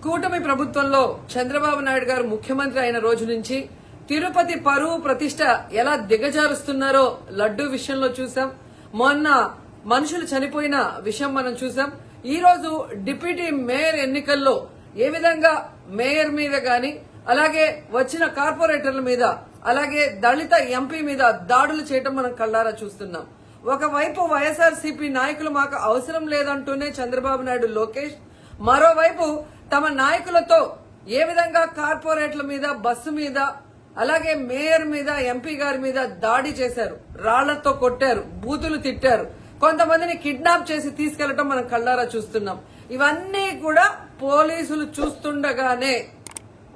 కూటమి ప్రభుత్వంలో చంద్రబాబు నాయుడు గారు ముఖ్యమంత్రి అయిన రోజు నుంచి తిరుపతి పరువు ప్రతిష్ట ఎలా దిగజారుస్తున్నారో లడ్డూ విషయంలో చూసాం. మొన్న మనుషులు చనిపోయిన విషయం మనం చూసాం. ఈ రోజు డిప్యూటీ మేయర్ ఎన్నికల్లో ఏ విధంగా మేయర్ మీద గాని అలాగే వచ్చిన కార్పొరేటర్ల మీద అలాగే దళిత ఎంపీ మీద దాడులు చేయటం మనం కళ్ళారా చూస్తున్నాం. ఒకవైపు వైఎస్ఆర్సీపీ నాయకులు మాకు అవసరం లేదంటూనే చంద్రబాబు నాయుడు లోకేష్, మరోవైపు తమ నాయకులతో ఏ విధంగా కార్పొరేట్ల మీద బస్సు మీద అలాగే మేయర్ మీద ఎంపీ గారి మీద దాడి చేశారు, రాళ్లతో కొట్టారు, బూతులు తిట్టారు, కొంతమందిని కిడ్నాప్ చేసి తీసుకెళ్లటం మనం కళ్ళారా చూస్తున్నాం. ఇవన్నీ కూడా పోలీసులు చూస్తుండగానే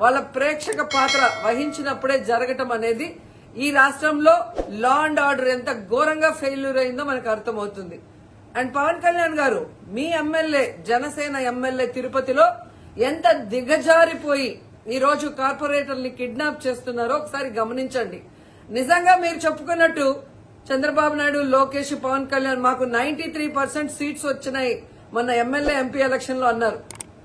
వాళ్ళ ప్రేక్షక పాత్ర వహించినప్పుడే జరగటం అనేది ఈ రాష్ట్రంలో లా అండ్ ఆర్డర్ ఎంత ఘోరంగా ఫెయిల్యూర్ అయిందో మనకు అర్థమవుతుంది. అండ్ పవన్ కళ్యాణ్ గారు మీ ఎమ్మెల్యే, జనసేన ఎమ్మెల్యే తిరుపతిలో ఎంత దిగజారిపోయి ఈ రోజు కార్పొరేటర్ని కిడ్నాప్ చేస్తున్నారో ఒకసారి గమనించండి. నిజంగా మీరు చెప్పుకున్నట్టు చంద్రబాబు నాయుడు, లోకేష్, పవన్ కళ్యాణ్ మాకు 93% సీట్స్ వచ్చినాయి మొన్న ఎమ్మెల్యే ఎంపీ ఎలక్షన్ లో అన్నారు.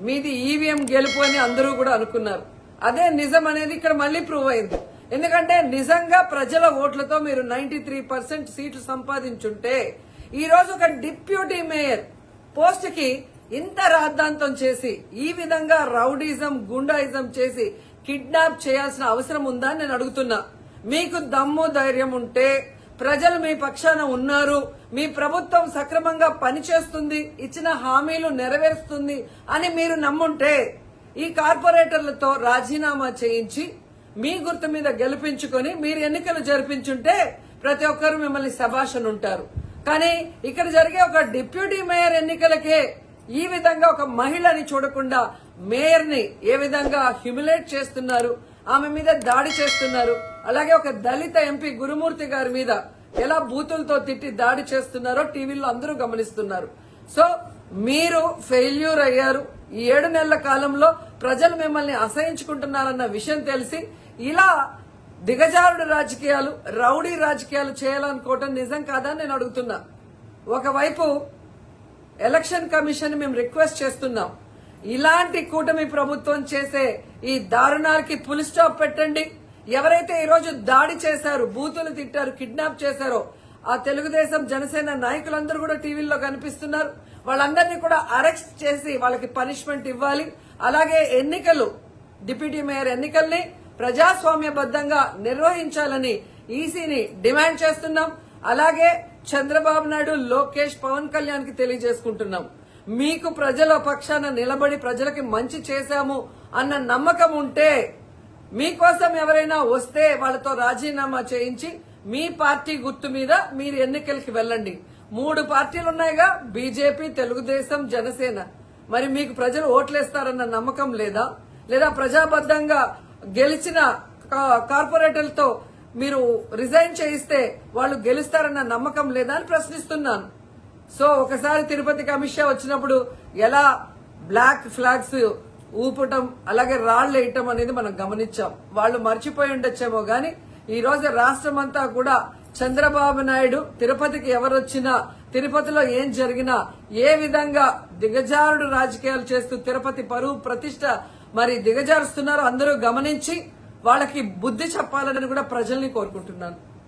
మీది ఈవీఎం గెలుపు అని అందరూ కూడా అనుకున్నారు. అదే నిజం అనేది ఇక్కడ మళ్లీ ప్రూవ్ అయింది. ఎందుకంటే నిజంగా ప్రజల ఓట్లతో మీరు 93% సీట్లు సంపాదించుంటే ఈ రోజు ఒక డిప్యూటీ మేయర్ పోస్ట్ కి ఇంత రాద్ధాంతం చేసి ఈ విధంగా రౌడీజం, గుండాయిజం చేసి కిడ్నాప్ చేయాల్సిన అవసరం ఉందా అని నేను అడుగుతున్నా. మీకు దమ్ము ధైర్యం ఉంటే, ప్రజలు మీ పక్షాన ఉన్నారు, మీ ప్రభుత్వం సక్రమంగా పనిచేస్తుంది, ఇచ్చిన హామీలు నెరవేరుస్తుంది అని మీరు నమ్ముంటే ఈ కార్పొరేటర్లతో రాజీనామా చేయించి మీ గుర్తు మీద గెలిపించుకొని మీరు ఎన్నికలు జరిపించుంటే ప్రతి ఒక్కరు మిమ్మల్ని శభాష్ ఉంటారు. కానీ ఇక్కడ జరిగే ఒక డిప్యూటీ మేయర్ ఎన్నికలకే ఈ విధంగా ఒక మహిళని చూడకుండా మేయర్ ని ఏ విధంగా హ్యూమిలేట్ చేస్తున్నారు, ఆమె మీద దాడి చేస్తున్నారు, అలాగే ఒక దళిత ఎంపీ గురుమూర్తి గారి మీద ఎలా బూతులతో తిట్టి దాడి చేస్తున్నారో టీవీలో అందరూ గమనిస్తున్నారు. సో మీరు ఫెయిల్యూర్ అయ్యారు. ఈ 7 నెలల కాలంలో ప్రజలు మిమ్మల్ని అసహించుకుంటున్నారన్న విషయం తెలిసి ఇలా దిగజారుడు రాజకీయాలు, రౌడీ రాజకీయాలు చేయాలనుకోవటం నిజం కాదని నేను అడుగుతున్నా. ఒకవైపు ఎలక్షన్ కమిషన్ మేము రిక్వెస్ట్ చేస్తున్నాం, ఇలాంటి కూటమి ప్రభుత్వం చేసే ఈ దారుణాలకి ఫుల్ స్టాప్ పెట్టండి. ఎవరైతే ఈ రోజు దాడి చేశారు, బూతులు తిట్టారు, కిడ్నాప్ చేశారో ఆ తెలుగుదేశం, జనసేన నాయకులందరూ కూడా టీవీల్లో కనిపిస్తున్నారు. వాళ్ళందరినీ కూడా అరెస్ట్ చేసి వాళ్ళకి పనిష్మెంట్ ఇవ్వాలి. అలాగే ఎన్నికలు, డిప్యూటీ మేయర్ ఎన్నికల్ని ప్రజాస్వామ్యబద్దంగా నిర్వహించాలని ఈసీని డిమాండ్ చేస్తున్నాం. అలాగే చంద్రబాబు నాయుడు, లోకేష్, పవన్ కళ్యాణ్ కి తెలియజేసుకుంటున్నాం, మీకు ప్రజల పక్షాన నిలబడి ప్రజలకి మంచి చేశాము అన్న నమ్మకం ఉంటే మీకోసం ఎవరైనా వస్తే వాళ్ళతో రాజీనామా చేయించి మీ పార్టీ గుర్తు మీద మీరు ఎన్నికలకి వెళ్ళండి. 3 పార్టీలు ఉన్నాయిగా, బీజేపీ, తెలుగుదేశం, జనసేన. మరి మీకు ప్రజలు ఓట్లేస్తారన్న నమ్మకం లేదా? లేదా ప్రజాబద్దంగా గెలిచిన కార్పొరేటర్లతో మీరు రిజైన్ చేయిస్తే వాళ్ళు గెలుస్తారన్న నమ్మకం లేదా అని ప్రశ్నిస్తున్నాను. సో ఒకసారి తిరుపతికి అమిత్ షా వచ్చినప్పుడు ఎలా బ్లాక్ ఫ్లాగ్స్ ఊపటం అలాగే రాళ్లు వేయటం అనేది మనం గమనించాం. వాళ్ళు మర్చిపోయి ఉండొచ్చేమో గాని ఈ రోజు రాష్ట్రం అంతా కూడా చంద్రబాబు నాయుడు తిరుపతికి ఎవరొచ్చినా, తిరుపతిలో ఏం జరిగినా ఏ విధంగా దిగజారుడు రాజకీయాలు చేస్తూ తిరుపతి పరువు ప్రతిష్ట మరి దిగజారుస్తున్నారో అందరూ గమనించి వాళ్ళకి బుద్ధి చెప్పాలని కూడా ప్రజల్ని కోరుకుంటున్నాను.